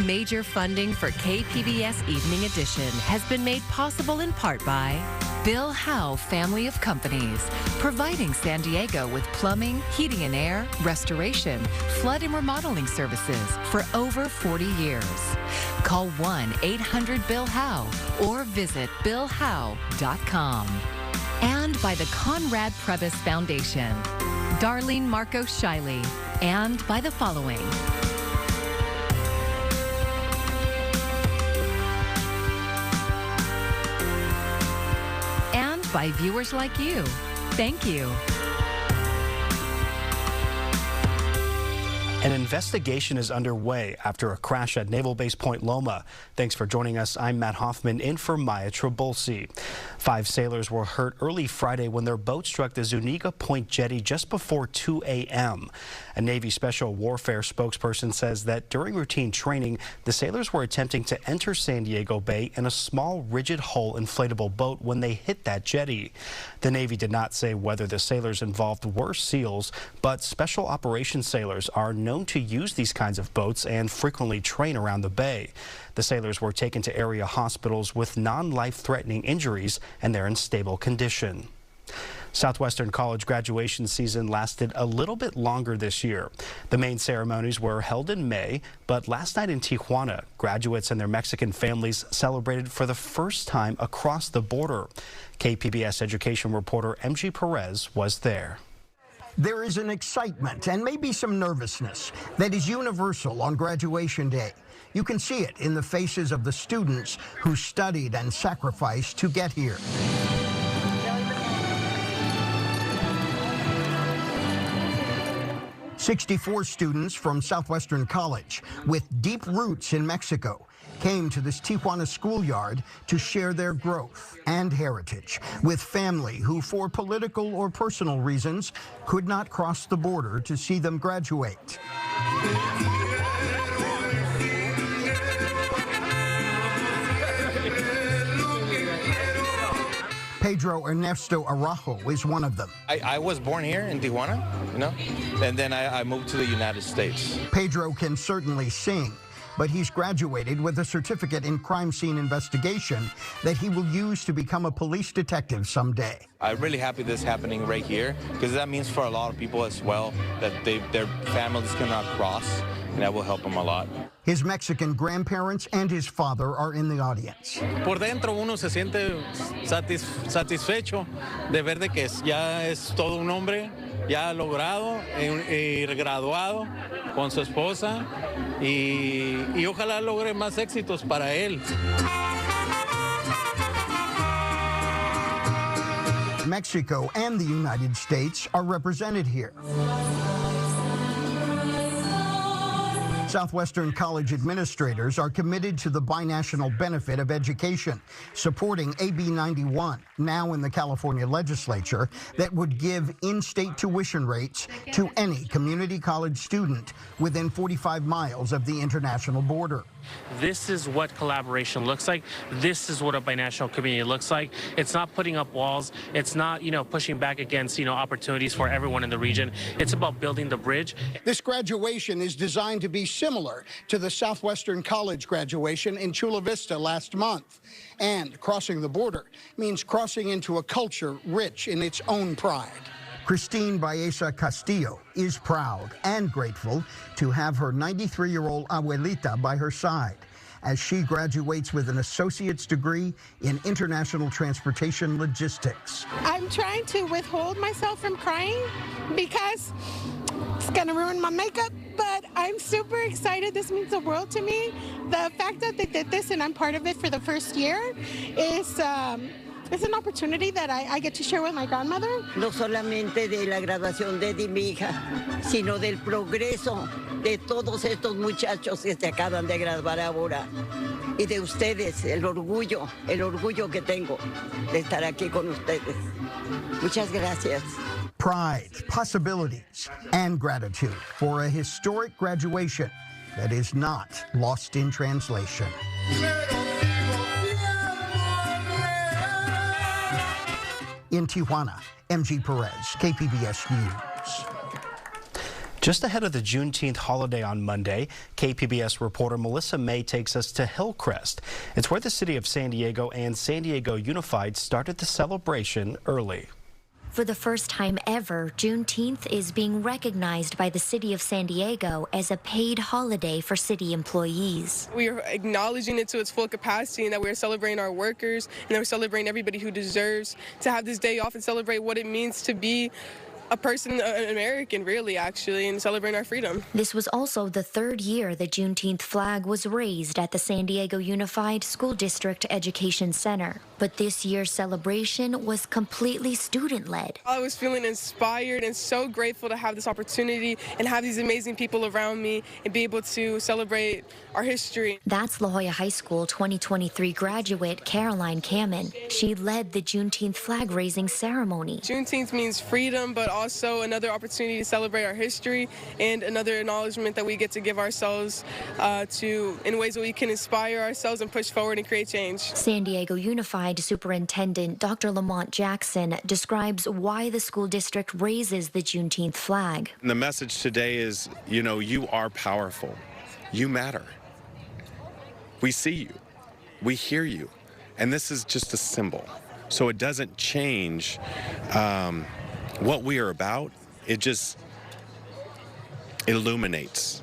Major funding for KPBS Evening Edition has been made possible in part by Bill Howe Family of Companies, providing San Diego with plumbing, heating and air, restoration, flood and remodeling services for over 40 years. Call 1-800-BILL-HOWE or visit billhowe.com. And by the Conrad Prebys Foundation, Darlene Marcos Shiley, and by the following. By viewers like you. Thank you. An investigation is underway after a crash at Naval Base Point Loma. Thanks for joining us. I'm Matt Hoffman in for Maya Trabulsi. 5 sailors were hurt early Friday when their boat struck the Zuniga Point jetty just before 2 a.m. A Navy Special Warfare spokesperson says that during routine training, the sailors were attempting to enter San Diego Bay in a small, rigid hull inflatable boat when they hit that jetty. The Navy did not say whether the sailors involved were SEALs, but special operations sailors are known to use these kinds of boats and frequently train around the bay. The sailors were taken to area hospitals with non-life-threatening injuries, and they're in stable condition. Southwestern College graduation season lasted a little bit longer this year. The main ceremonies were held in May, but last night in Tijuana, graduates and their Mexican families celebrated for the first time across the border. KPBS education reporter MG Perez was there. There is an excitement and maybe some nervousness that is universal on graduation day. You can see it in the faces of the students who studied and sacrificed to get here. "64 students from Southwestern College with deep roots in Mexico came to this Tijuana schoolyard to share their growth and heritage with family who, for political or personal reasons, could not cross the border to see them graduate. Pedro Ernesto Araujo is one of them. I was born here in Tijuana, and then I moved to the United States. Pedro can certainly sing, but he's graduated with a certificate in crime scene investigation that he will use to become a police detective someday. I'm really happy this is happening right here, because that means for a lot of people as well that their families cannot cross, and that will help them a lot. His Mexican grandparents and his father are in the audience. Por dentro uno se siente satisfecho de ver de que ya es todo un hombre, ya logrado y graduado con su esposa y ojalá logre más éxitos para él. Mexico and the United States are represented here. Southwestern College administrators are committed to the binational benefit of education, supporting AB 91, now in the California legislature, that would give in-state tuition rates to any community college student within 45 miles of the international border. This is what collaboration looks like. This is what a binational community looks like. It's not putting up walls. It's not, pushing back against, opportunities for everyone in the region. It's about building the bridge. This graduation is designed to be similar to the Southwestern College graduation in Chula Vista last month. And crossing the border means crossing into a culture rich in its own pride. Christine Baeza Castillo is proud and grateful to have her 93-year-old abuelita by her side as she graduates with an associate's degree in international transportation logistics. I'm trying to withhold myself from crying because it's gonna ruin my makeup, but I'm super excited. This means the world to me. The fact that they did this and I'm part of it for the first year is it's an opportunity that I get to share with my grandmother. No solamente de la graduación de mi hija, sino del progreso de todos estos muchachos que se acaban de graduar ahora. Y de ustedes, el orgullo que tengo de estar aquí con ustedes. Muchas gracias. Pride, possibilities, and gratitude for a historic graduation that is not lost in translation. In Tijuana, MG Perez, KPBS News. Just ahead of the Juneteenth holiday on Monday, KPBS reporter Melissa May takes us to Hillcrest. It's where the city of San Diego and San Diego Unified started the celebration early. For the first time ever, Juneteenth is being recognized by the city of San Diego as a paid holiday for city employees. We are acknowledging it to its full capacity and that we're celebrating our workers and that we're celebrating everybody who deserves to have this day off and celebrate what it means to be a person, an American, really, actually, and celebrating our freedom. This was also the third year the Juneteenth flag was raised at the San Diego Unified School District Education Center. But this year's celebration was completely student-led. I was feeling inspired and so grateful to have this opportunity and have these amazing people around me and be able to celebrate our history. That's La Jolla High School 2023 graduate Caroline Kamen. She led the Juneteenth flag-raising ceremony. Juneteenth means freedom, but also another opportunity to celebrate our history and another acknowledgement that we get to give ourselves in ways that we can inspire ourselves and push forward and create change. San Diego Unified Superintendent Dr. Lamont Jackson describes why the school district raises the Juneteenth flag. And the message today is, you are powerful. You matter. We see you. We hear you. And this is just a symbol. So it doesn't change what we are about. It just illuminates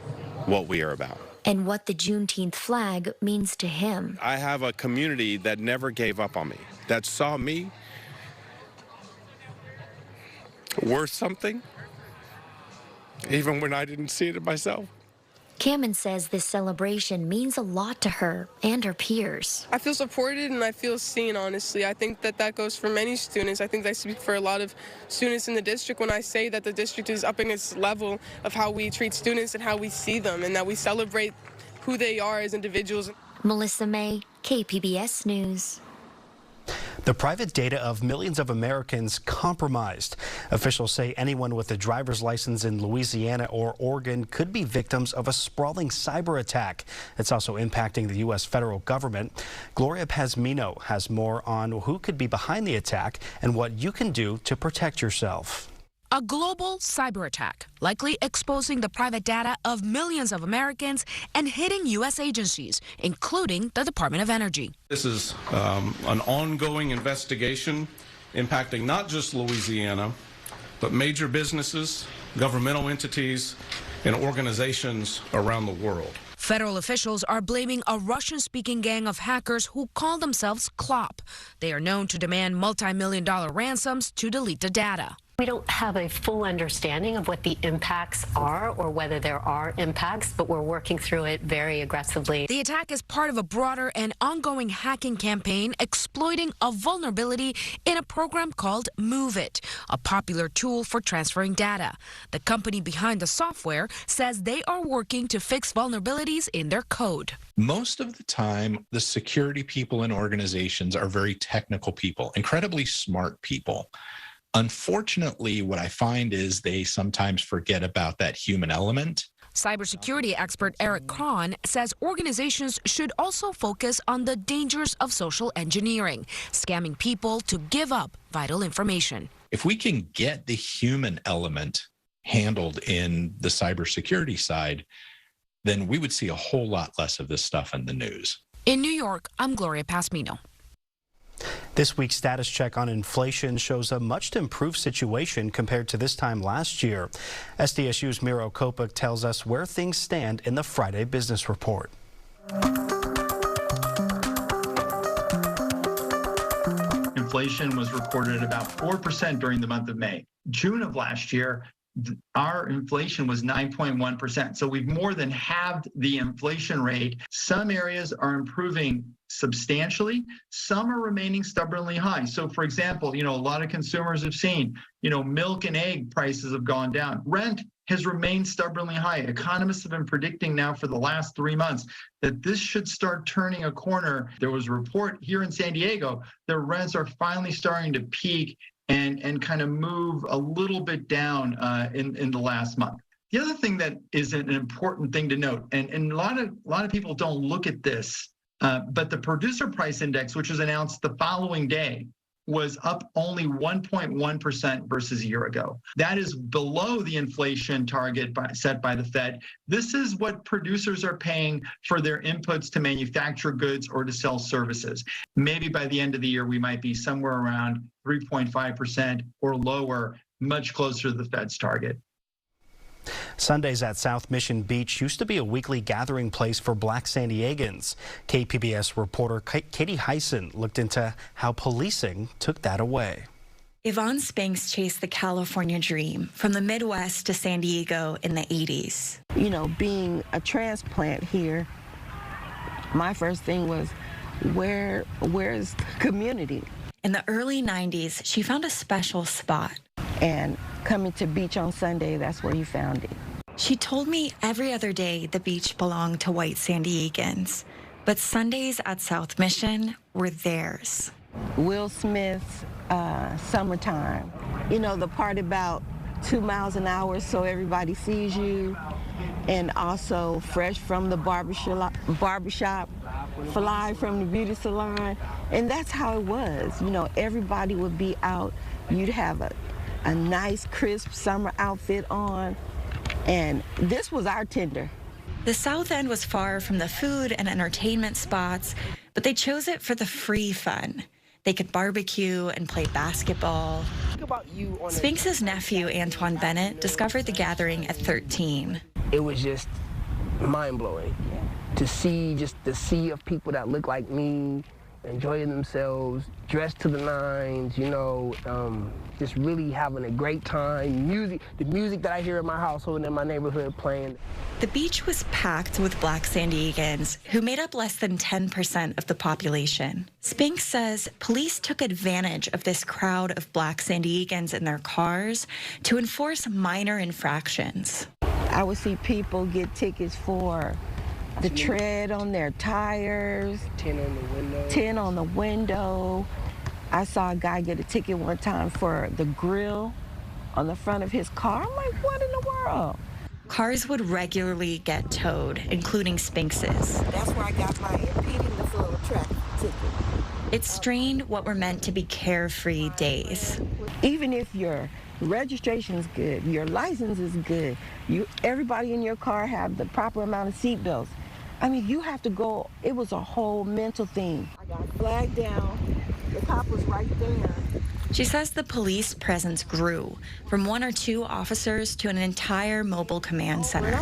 what we are about. And what the Juneteenth flag means to him. I have a community that never gave up on me, that saw me worth something, even when I didn't see it myself. Kamen says this celebration means a lot to her and her peers. I feel supported and I feel seen, honestly. I think that goes for many students. I think I speak for a lot of students in the district when I say that the district is upping its level of how we treat students and how we see them and that we celebrate who they are as individuals. Melissa May, KPBS News. The private data of millions of Americans compromised. Officials say anyone with a driver's license in Louisiana or Oregon could be victims of a sprawling cyber attack. It's also impacting the U.S. federal government. Gloria Nino has more on who could be behind the attack and what you can do to protect yourself. A global cyber attack, likely exposing the private data of millions of Americans and hitting U.S. agencies, including the Department of Energy. This is an ongoing investigation impacting not just Louisiana, but major businesses, governmental entities, and organizations around the world. Federal officials are blaming a Russian-speaking gang of hackers who call themselves CLOP. They are known to demand multi-million-dollar ransoms to delete the data. We don't have a full understanding of what the impacts are or whether there are impacts, but we're working through it very aggressively. The attack is part of a broader and ongoing hacking campaign exploiting a vulnerability in a program called MoveIt, a popular tool for transferring data. The company behind the software says they are working to fix vulnerabilities in their code. Most of the time, the security people in organizations are very technical people, incredibly smart people. Unfortunately, what I find is they sometimes forget about that human element. Cybersecurity expert Eric Cron says organizations should also focus on the dangers of social engineering, scamming people to give up vital information. If we can get the human element handled in the cybersecurity side, then we would see a whole lot less of this stuff in the news. In New York, I'm Gloria Nino. This week's status check on inflation shows a much improved situation compared to this time last year. SDSU's Miro Kopuk tells us where things stand in the Friday Business Report. Inflation was recorded at about 4% during the month of May. June of last year, our inflation was 9.1%. So we've more than halved the inflation rate. Some areas are improving substantially. Some are remaining stubbornly high. So for example, a lot of consumers have seen, milk and egg prices have gone down. Rent has remained stubbornly high. Economists have been predicting now for the last 3 months that this should start turning a corner. There was a report here in San Diego that rents are finally starting to peak and kind of move a little bit down in the last month. The other thing that is an important thing to note, and a lot of people don't look at this, but the producer price index, which was announced the following day, was up only 1.1% versus a year ago. That is below the inflation target set by the Fed. This is what producers are paying for their inputs to manufacture goods or to sell services. Maybe by the end of the year, we might be somewhere around 3.5% or lower, much closer to the Fed's target. Sundays at South Mission Beach used to be a weekly gathering place for Black San Diegans. KPBS reporter Katie Hyson looked into how policing took that away. Yvonne Spinks chased the California dream from the Midwest to San Diego in the 80s. You know, being a transplant here, my first thing was, where's the community? In the early 90s, she found a special spot. And coming to beach on Sunday, that's where you found it. She told me every other day the beach belonged to white San Diegans, but Sundays at South Mission were theirs. Will Smith's Summertime. You know, the part about 2 miles an hour so everybody sees you, and also Fresh from the barbershop, Fly from the beauty salon. And that's how it was. You know, everybody would be out. You'd have a nice, crisp summer outfit on, and this was our tender. The South End was far from the food and entertainment spots, but they chose it for the free fun. They could barbecue and play basketball. Spinks's nephew, Antoine Bennett, discovered the gathering at 13. It was just mind-blowing to see just the sea of people that look like me, enjoying themselves, dressed to the nines, you know, just really having a great time. The music that I hear in my household and in my neighborhood playing. The beach was packed with Black San Diegans, who made up less than 10% of the population. Spinks says police took advantage of this crowd of Black San Diegans in their cars to enforce minor infractions. I would see people get tickets for the tread on their tires, 10 on the window. 10 on the window. I saw a guy get a ticket one time for the grill on the front of his car. I'm like, what in the world? Cars would regularly get towed, including Spinks's. That's where I got my impeding the flow of traffic ticket. It strained what were meant to be carefree days. Even if your registration is good, your license is good, everybody in your car have the proper amount of seat belts. I mean, you have to go, it was a whole mental thing. I got flagged down, the cop was right there. She says the police presence grew from 1 or 2 officers to an entire mobile command center.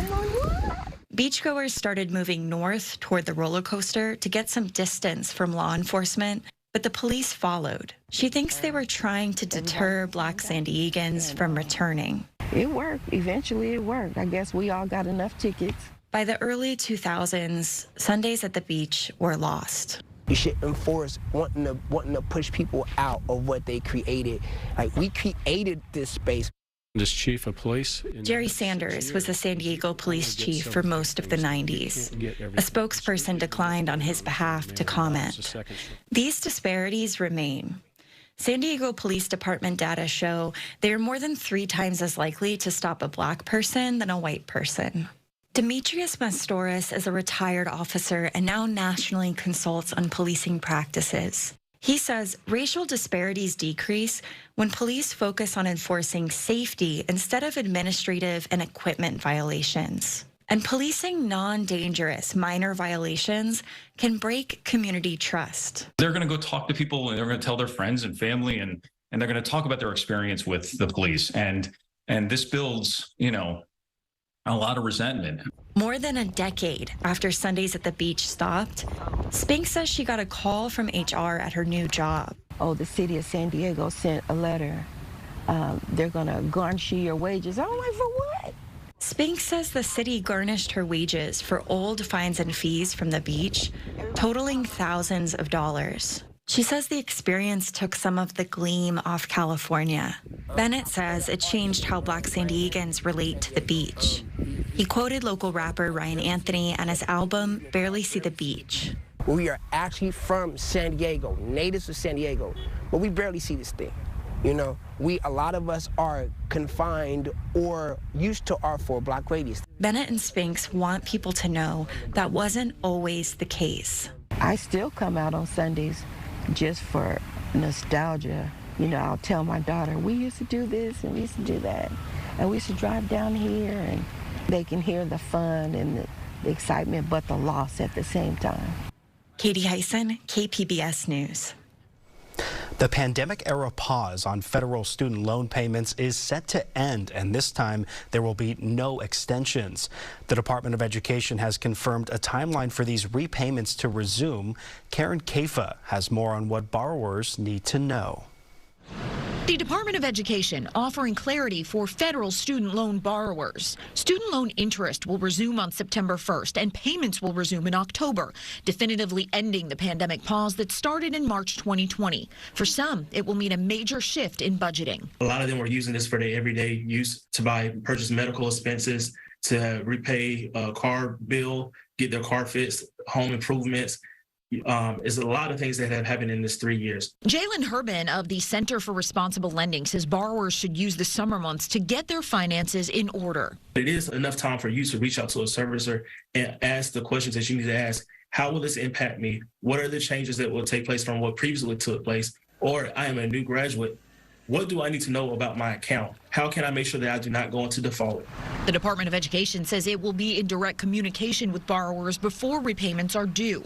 Beachgoers started moving north toward the roller coaster to get some distance from law enforcement, but the police followed. She thinks they were trying to deter Black San Diegans from returning. It worked. Eventually it worked. I guess we all got enough tickets. By the early 2000s, Sundays at the beach were lost. You should enforce wanting to push people out of what they created. Like, we created this space. This chief of police. Jerry Sanders was the San Diego police chief for most of the 90s. A spokesperson declined on his behalf to comment. These disparities remain. San Diego Police Department data show they are more than 3 times as likely to stop a Black person than a white person. Demetrius Mastoris is a retired officer and now nationally consults on policing practices. He says racial disparities decrease when police focus on enforcing safety instead of administrative and equipment violations. And policing non-dangerous minor violations can break community trust. They're going to go talk to people, and they're going to tell their friends and family, and they're going to talk about their experience with the police. And this builds, you know, a lot of resentment. More than a decade after Sundays at the beach stopped, Spinks says she got a call from HR at her new job. Oh, the city of San Diego sent a letter. They're going to garnish your wages. I'm like, for what? Spinks says the city garnished her wages for old fines and fees from the beach, totaling thousands of dollars. She says the experience took some of the gleam off California. Bennett says it changed how Black San Diegans relate to the beach. He quoted local rapper Ryan Anthony and his album, Barely See the Beach. We are actually from San Diego, natives of San Diego, but we barely see this thing. You know, a lot of us are confined or used to our 4-block radius. Bennett and Spinks want people to know that wasn't always the case. I still come out on Sundays just for nostalgia. You know, I'll tell my daughter, we used to do this and we used to do that. And we used to drive down here, and they can hear the fun and the excitement, but the loss at the same time. Katie Hyson, KPBS News. The pandemic-era pause on federal student loan payments is set to end, and this time there will be no extensions. The Department of Education has confirmed a timeline for these repayments to resume. Karen Kafa has more on what borrowers need to know. The Department of Education offering clarity for federal student loan borrowers. Student loan interest will resume on September 1st, and payments will resume in October, definitively ending the pandemic pause that started in March 2020. For some, it will mean a major shift in budgeting. A lot of them were using this for their everyday use to purchase medical expenses, to repay a car bill, get their car fixed, home improvements. Is a lot of things that have happened in this 3 years. Jalen Herbin of the Center for Responsible Lending says borrowers should use the summer months to get their finances in order. It is enough time for you to reach out to a servicer and ask the questions that you need to ask. How will this impact me? What are the changes that will take place from what previously took place? Or I am a new graduate. What do I need to know about my account? How can I make sure that I do not go into default? The Department of Education says it will be in direct communication with borrowers before repayments are due.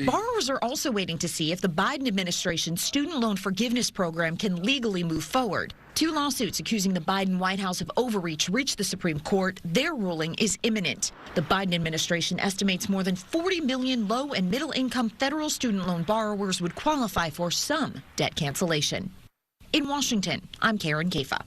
Borrowers are also waiting to see if the Biden administration's student loan forgiveness program can legally move forward. 2 lawsuits accusing the Biden White House of overreach reached the Supreme Court. Their ruling is imminent. The Biden administration estimates more than 40 million low and middle income federal student loan borrowers would qualify for some debt cancellation. In Washington, I'm Karen Kafa.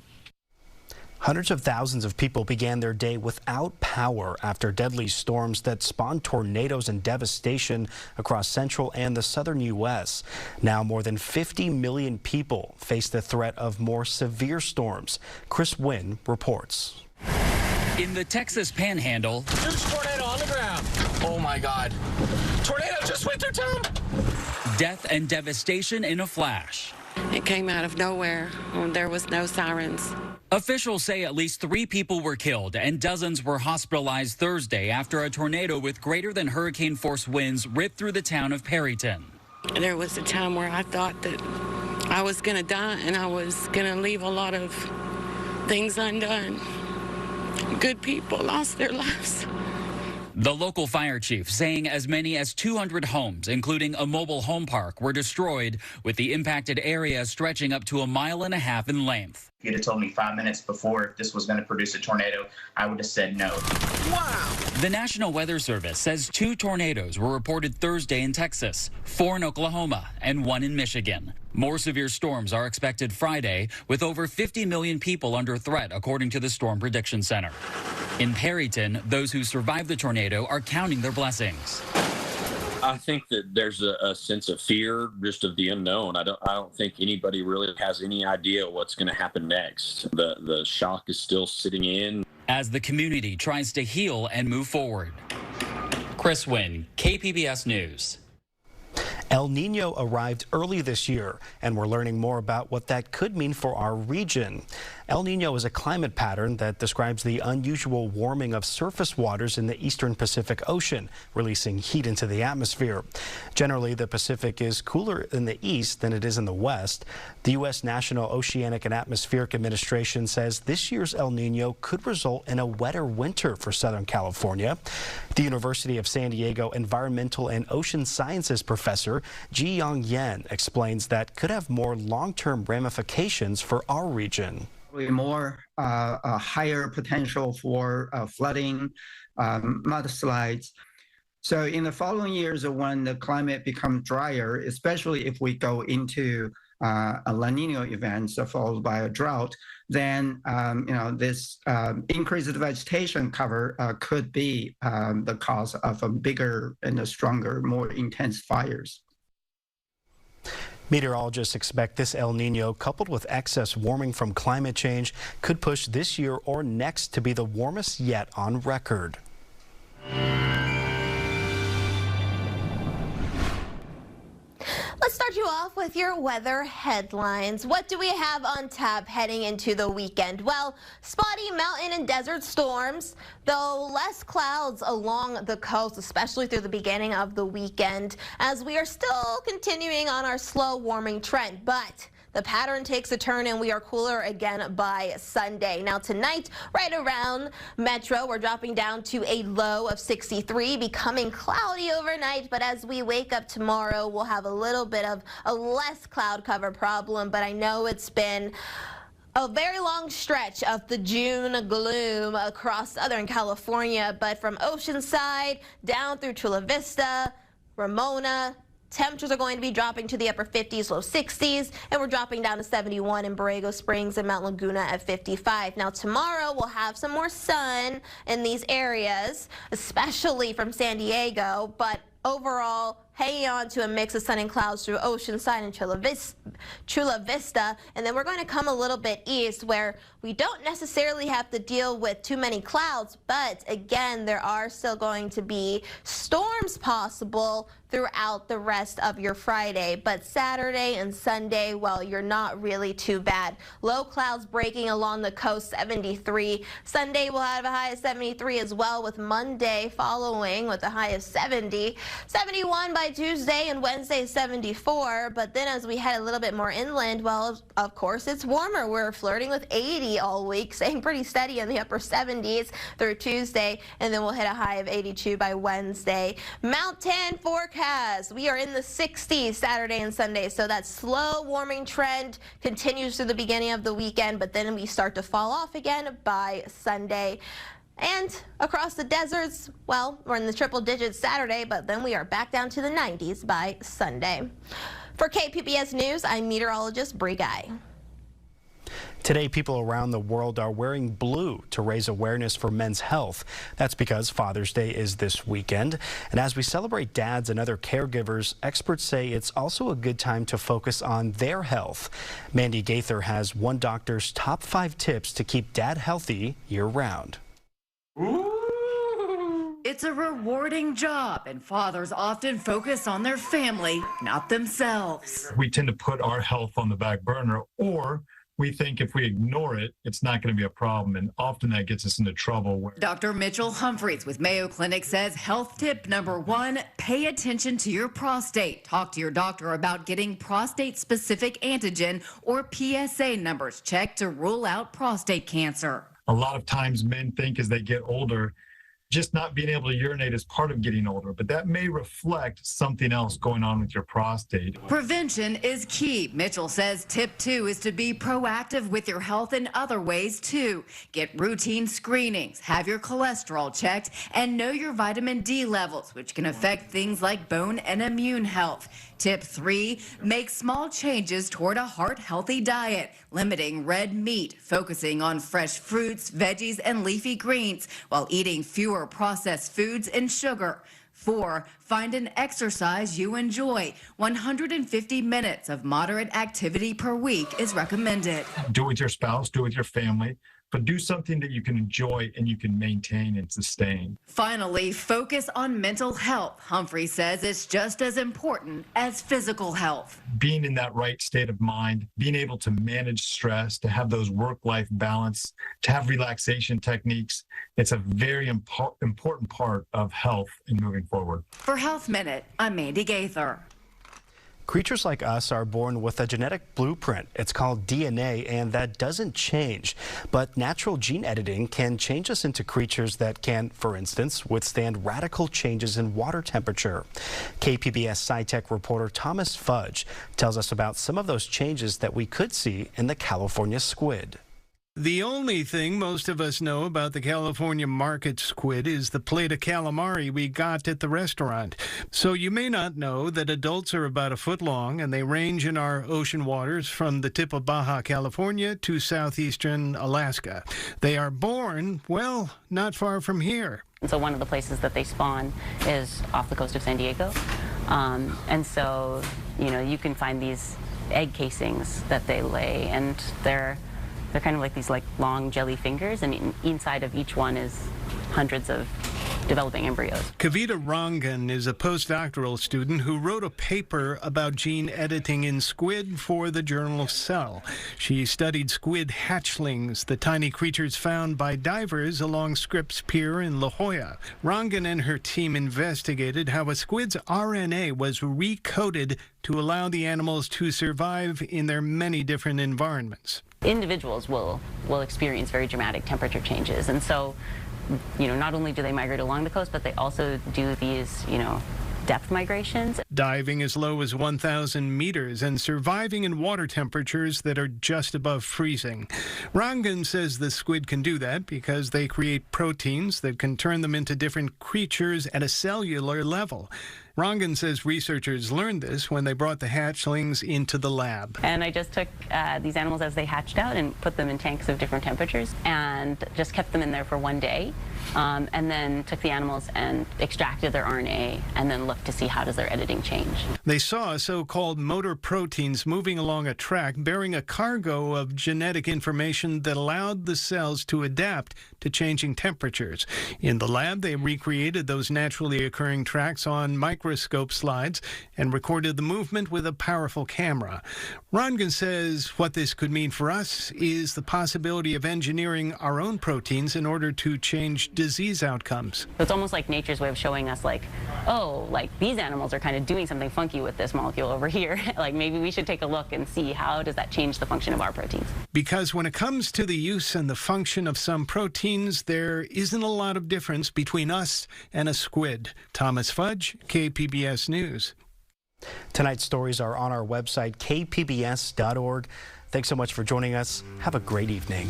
Hundreds of thousands of people began their day without power after deadly storms that spawned tornadoes and devastation across central and the southern U.S. Now more than 50 million people face the threat of more severe storms. Chris Wynn reports. In the Texas Panhandle, huge tornado on the ground. Oh my God. Tornado just went through town. Death and devastation in a flash. It came out of nowhere. There was no sirens. Officials say at least 3 people were killed and dozens were hospitalized Thursday after a tornado with greater than hurricane force winds ripped through the town of Perryton. There was a time where I thought that I was going to die and I was going to leave a lot of things undone. Good people lost their lives. The local fire chief saying as many as 200 homes, including a mobile home park, were destroyed, with the impacted area stretching up to 1.5 miles in length. If you'd have told me 5 minutes before if this was going to produce a tornado, I would have said no. Wow! The National Weather Service says 2 tornadoes were reported Thursday in Texas, 4 in Oklahoma, and 1 in Michigan. More severe storms are expected Friday, with over 50 million people under threat, according to the Storm Prediction Center. In Perryton, those who survived the tornado are counting their blessings. I think that there's a sense of fear, just of the unknown. I don't think anybody really has any idea what's going to happen next. The shock is still sitting in. As the community tries to heal and move forward. Chris Wynn, KPBS News. El Nino arrived early this year, and we're learning more about what that could mean for our region. El Nino is a climate pattern that describes the unusual warming of surface waters in the eastern Pacific Ocean, releasing heat into the atmosphere. Generally, the Pacific is cooler in the east than it is in the west. The U.S. National Oceanic and Atmospheric Administration says this year's El Nino could result in a wetter winter for Southern California. The University of San Diego Environmental and Ocean Sciences professor Ji-Young Yen explains that could have more long-term ramifications for our region. More a higher potential for flooding, mudslides. So in the following years, when the climate becomes drier, especially if we go into a La Nina event followed by a drought, then this increased vegetation cover could be the cause of a bigger and a stronger, more intense fires. Meteorologists expect this El Nino, coupled with excess warming from climate change, could push this year or next to be the warmest yet on record. Let's start you off with your weather headlines. What do we have on tap heading into the weekend? Well, spotty mountain and desert storms, though less clouds along the coast, especially through the beginning of the weekend, as we are still continuing on our slow warming trend. But the pattern takes a turn and we are cooler again by Sunday. Now tonight, right around Metro, we're dropping down to a low of 63, becoming cloudy overnight. But as we wake up tomorrow, we'll have a little bit of a less cloud cover problem. But I know it's been a very long stretch of the June gloom across Southern California, but from Oceanside down through Chula Vista, Ramona, temperatures are going to be dropping to the upper 50s, low 60s, and we're dropping down to 71 in Borrego Springs and Mount Laguna at 55. Now tomorrow we'll have some more sun in these areas, especially from San Diego, but overall hanging on to a mix of sun and clouds through Oceanside and Chula Vista, and then we're going to come a little bit east where we don't necessarily have to deal with too many clouds, but again, there are still going to be storms possible throughout the rest of your Friday. But Saturday and Sunday, well, you're not really too bad. Low clouds breaking along the coast, 73. Sunday we'll have a high of 73 as well, with Monday following with a high of 70. 71 by Tuesday, and Wednesday 74. But then as we head a little bit more inland, well, of course it's warmer. We're flirting with 80 all week, staying pretty steady in the upper 70s through Tuesday, and then we'll hit a high of 82 by Wednesday. Mountain forecast, we are in the 60s Saturday and Sunday, so that slow warming trend continues through the beginning of the weekend, but then we start to fall off again by Sunday. And across the deserts, well, we're in the triple digits Saturday, but then we are back down to the 90s by Sunday. For KPBS News, I'm meteorologist Bree Guy. Today, people around the world are wearing blue to raise awareness for men's health. That's because Father's Day is this weekend. And as we celebrate dads and other caregivers, experts say it's also a good time to focus on their health. Mandy Gaither has one doctor's top 5 tips to keep dad healthy year-round. It's a rewarding job, and fathers often focus on their family, not themselves. We tend to put our health on the back burner, or we think if we ignore it, it's not going to be a problem, and often that gets us into trouble. Dr. Mitchell Humphreys with Mayo Clinic says health tip number 1, pay attention to your prostate. Talk to your doctor about getting prostate-specific antigen or PSA numbers checked to rule out prostate cancer. A lot of times men think as they get older, just not being able to urinate is part of getting older, but that may reflect something else going on with your prostate. Prevention is key. Mitchell says tip 2 is to be proactive with your health in other ways too. Get routine screenings, have your cholesterol checked, and know your vitamin D levels, which can affect things like bone and immune health. Tip 3, make small changes toward a heart-healthy diet, limiting red meat, focusing on fresh fruits, veggies, and leafy greens, while eating fewer processed foods and sugar. 4, find an exercise you enjoy. 150 minutes of moderate activity per week is recommended. Do it with your spouse, do it with your family, but do something that you can enjoy and you can maintain and sustain. Finally, focus on mental health. Humphrey says it's just as important as physical health. Being in that right state of mind, being able to manage stress, to have those work-life balance, to have relaxation techniques, it's a very important part of health in moving forward. For Health Minute, I'm Mandy Gaither. Creatures like us are born with a genetic blueprint. It's called DNA, and that doesn't change. But natural gene editing can change us into creatures that can, for instance, withstand radical changes in water temperature. KPBS SciTech reporter Thomas Fudge tells us about some of those changes that we could see in the California squid. The only thing most of us know about the California market squid is the plate of calamari we got at the restaurant. So you may not know that adults are about a foot long, and they range in our ocean waters from the tip of Baja California to southeastern Alaska. They are born, well, not far from here. So one of the places that they spawn is off the coast of San Diego. And so, you can find these egg casings that they lay, and they're kind of like these long jelly fingers, and inside of each one is hundreds of developing embryos. Kavita Rangan is a postdoctoral student who wrote a paper about gene editing in squid for the journal Cell. She studied squid hatchlings, the tiny creatures found by divers along Scripps Pier in La Jolla. Rangan and her team investigated how a squid's RNA was recoded to allow the animals to survive in their many different environments. Individuals will experience very dramatic temperature changes, and so, not only do they migrate along the coast, but they also do these, depth migrations. Diving as low as 1,000 meters and surviving in water temperatures that are just above freezing. Rangan says the squid can do that because they create proteins that can turn them into different creatures at a cellular level. Rangan says researchers learned this when they brought the hatchlings into the lab. And I just took these animals as they hatched out and put them in tanks of different temperatures and just kept them in there for one day. And then took the animals and extracted their RNA and then looked to see how does their editing change. They saw so-called motor proteins moving along a track bearing a cargo of genetic information that allowed the cells to adapt to changing temperatures. In the lab, they recreated those naturally occurring tracks on microscope slides and recorded the movement with a powerful camera. Rangan says what this could mean for us is the possibility of engineering our own proteins in order to change disease outcomes. It's almost like nature's way of showing us these animals are kind of doing something funky with this molecule over here. Maybe we should take a look and see how does that change the function of our proteins. Because when it comes to the use and the function of some proteins, there isn't a lot of difference between us and a squid. Thomas Fudge, KPBS News. Tonight's stories are on our website, kpbs.org. Thanks so much for joining us. Have a great evening.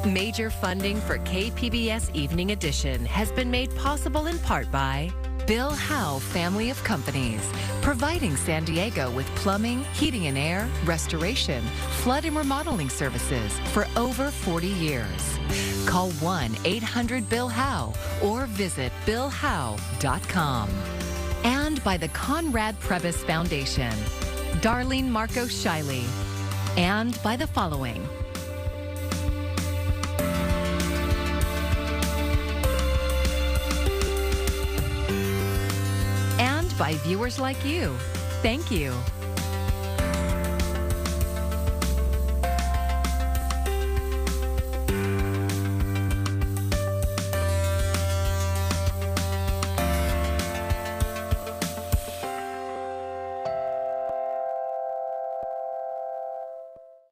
Major funding for KPBS Evening Edition has been made possible in part by Bill Howe Family of Companies, providing San Diego with plumbing, heating and air, restoration, flood and remodeling services for over 40 years. Call 1-800-BILL-HOWE or visit billhowe.com. And by the Conrad Prebys Foundation, Darlene Marco Shiley. And by the following: by viewers like you. Thank you.